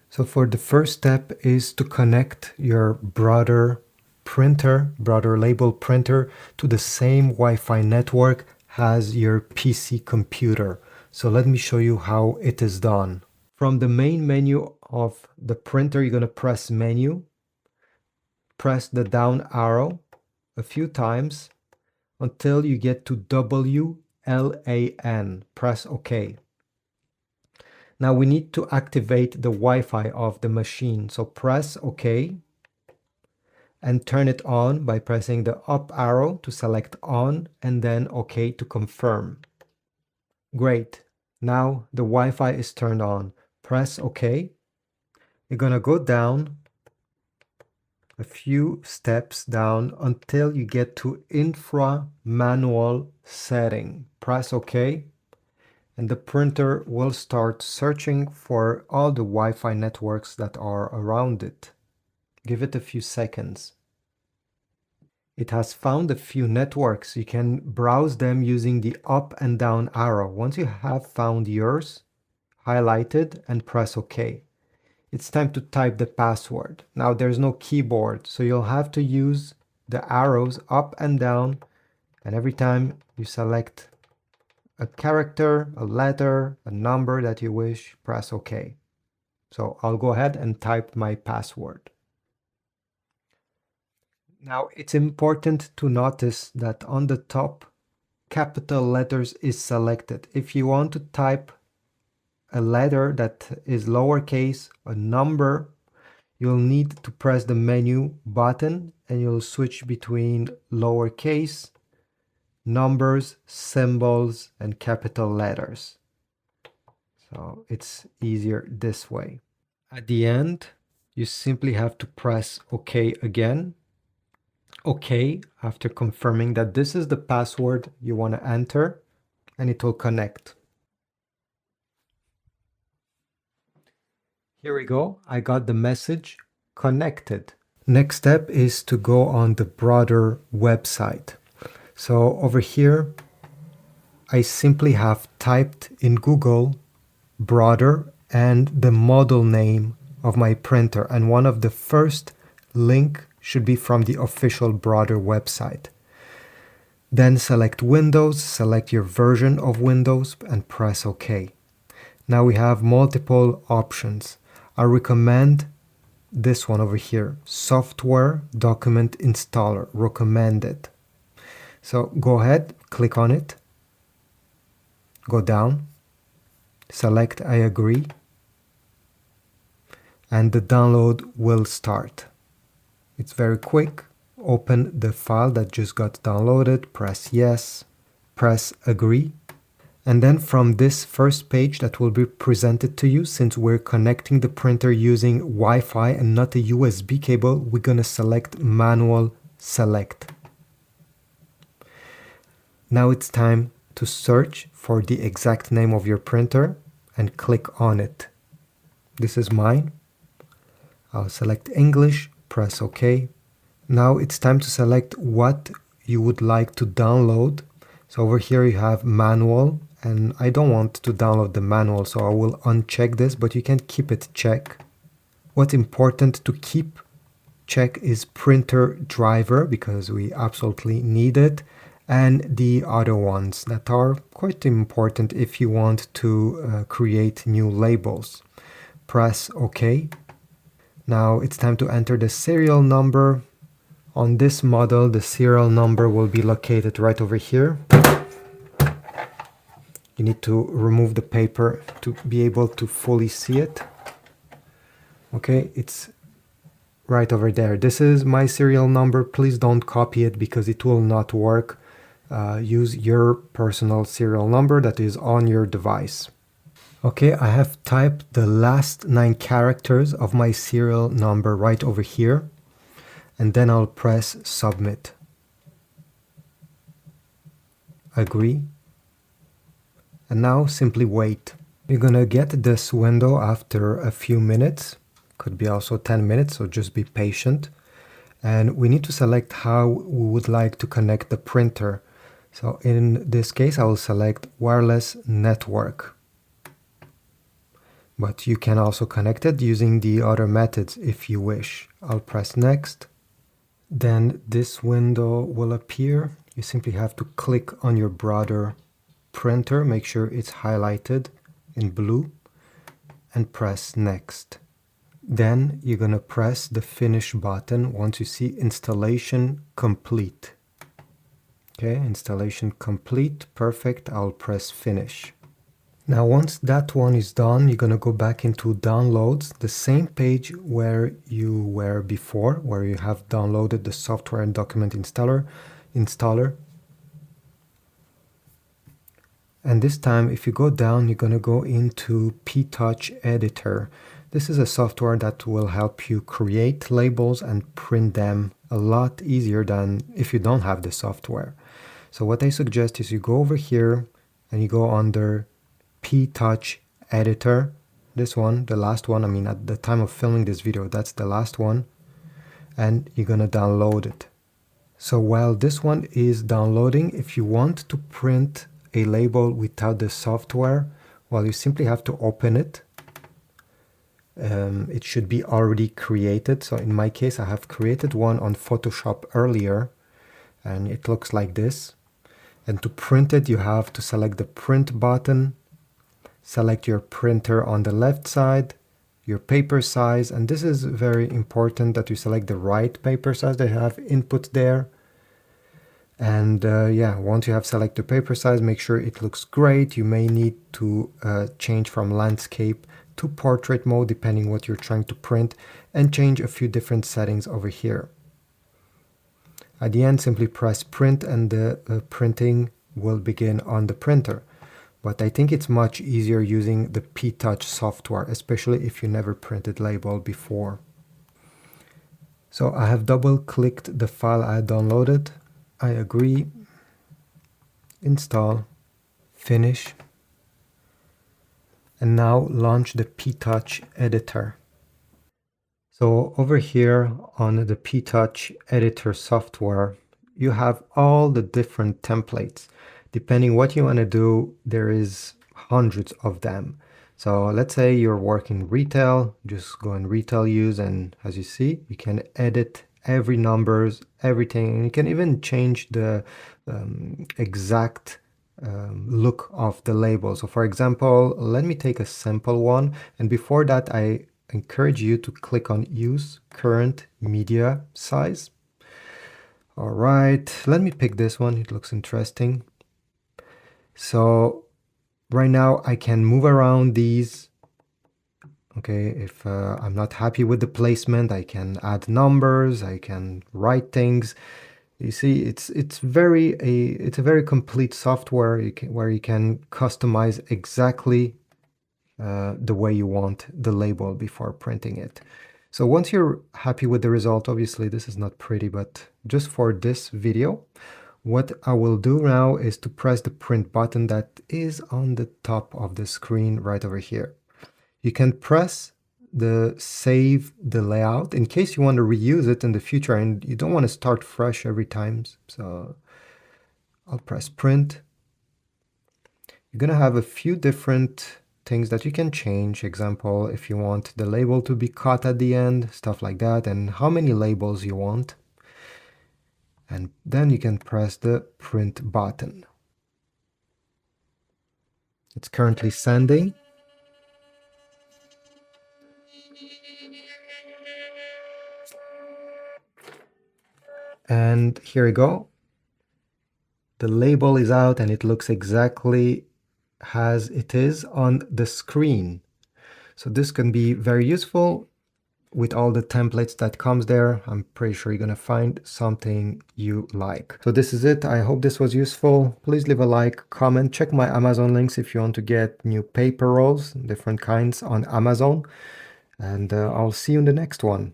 So for the first step is to connect your Brother printer, Brother label printer, to the same Wi-Fi network as your PC computer. So let me show you how it is done. From the main menu of the printer, you're going to press menu, press the down arrow a few times until you get to WLAN. Press OK. Now we need to activate the Wi-Fi of the machine. So press OK and turn it on by pressing the up arrow to select on and then OK to confirm. Great. Now the Wi-Fi is turned on. Press OK. You're going to go down a few steps down until you get to infra manual setting. Press OK. And the printer will start searching for all the Wi-Fi networks that are around it. Give it a few seconds. It has found a few networks. You can browse them using the up and down arrow. Once you have found yours, highlight it and press OK. It's time to type the password. Now there's no keyboard, so you'll have to use the arrows up and down, and every time you select a character, a letter, a number that you wish, press OK. So I'll go ahead and type my password. Now it's important to notice that on the top, capital letters is selected. If you want to type a letter that is lowercase, a number, you'll need to press the menu button and you'll switch between lowercase, numbers, symbols, and capital letters. So it's easier this way. At the end, you simply have to press OK again. OK after confirming that this is the password you want to enter, and it will connect. Here we go. I got the message connected. Next step is to go on the Brother website. So over here, I simply have typed in Google Brother and the model name of my printer, and one of the first link should be from the official Brother website. Then select Windows, select your version of Windows and press OK. Now we have multiple options. I recommend this one over here, Software Document Installer, recommended. So go ahead, click on it, go down, select I agree, and the download will start. It's very quick. Open the file that just got downloaded, press yes, press agree. And then from this first page that will be presented to you, since we're connecting the printer using Wi-Fi and not a USB cable, we're going to select manual select. Now it's time to search for the exact name of your printer and click on it. This is mine. I'll select English, press OK. Now it's time to select what you would like to download. So over here you have manual, and I don't want to download the manual, so I will uncheck this, but you can keep it check. What's important to keep check is printer driver, because we absolutely need it, and the other ones that are quite important if you want to create new labels. Press OK. Now it's time to enter the serial number. On this model, the serial number will be located right over here. You need to remove the paper to be able to fully see it. Okay, it's right over there. This is my serial number. Please don't copy it because it will not work. Use your personal serial number that is on your device. Okay, I have typed the last 9 characters of my serial number right over here, and then I'll press submit. Agree. And now simply wait. You're gonna get this window after a few minutes, could be also 10 minutes, so just be patient. And we need to select how we would like to connect the printer. So in this case, I will select wireless network. but you can also connect it using the other methods if you wish. I'll press next. Then this window will appear. You simply have to click on your Brother printer, make sure it's highlighted in blue, and press next. Then you're going to press the finish button once you see installation complete. Okay, installation complete, perfect. I'll press finish. Now once that one is done, you're going to go back into downloads, the same page where you were before, where you have downloaded the software and document installer. And this time, if you go down, you're going to go into P-Touch Editor. This is a software that will help you create labels and print them a lot easier than if you don't have the software. So what I suggest is you go over here and you go under P-Touch Editor. This one, the last one, I mean at the time of filming this video, that's the last one. And you're going to download it. So while this one is downloading, if you want to print a label without the software, well, you simply have to open it. It should be already created. So in my case, I have created one on Photoshop earlier, and it looks like this. And to print it, you have to select the print button, select your printer on the left side, your paper size, and this is very important that you select the right paper size. They have input there. And yeah, once you have selected the paper size, make sure it looks great. You may need to change from landscape to portrait mode depending what you're trying to print, and change a few different settings over here. At the end, simply press print and the printing will begin on the printer. But I think it's much easier using the P-Touch software, especially if you never printed label before. So I have double-clicked the file I downloaded. I agree, install, finish, and now launch the P-Touch editor. So over here on the P-Touch editor software, you have all the different templates. Depending what you want to do, there is hundreds of them. So let's say you're working retail, just go in retail use, and as you see, you can edit every numbers, everything, and you can even change the exact look of the label. So for example, let me take a sample one, and before that I encourage you to click on use current media size. All right, let me pick this one, it looks interesting. So right now I can move around these. Okay, if I'm not happy with the placement, I can add numbers, I can write things. You see, it's a very complete software where you can customize exactly the way you want the label before printing it. So once you're happy with the result, obviously this is not pretty, but just for this video, what I will do now is to press the print button that is on the top of the screen right over here. You can press the save the layout in case you want to reuse it in the future and you don't want to start fresh every time. So I'll press print. You're going to have a few different things that you can change. Example, if you want the label to be cut at the end, stuff like that, and how many labels you want. And then you can press the print button. It's currently sending. And here we go. The label is out and it looks exactly as it is on the screen. So this can be very useful with all the templates that comes there. I'm pretty sure you're going to find something you like. So this is it. I hope this was useful. Please leave a like, comment, check my Amazon links if you want to get new paper rolls, different kinds on Amazon. And I'll see you in the next one.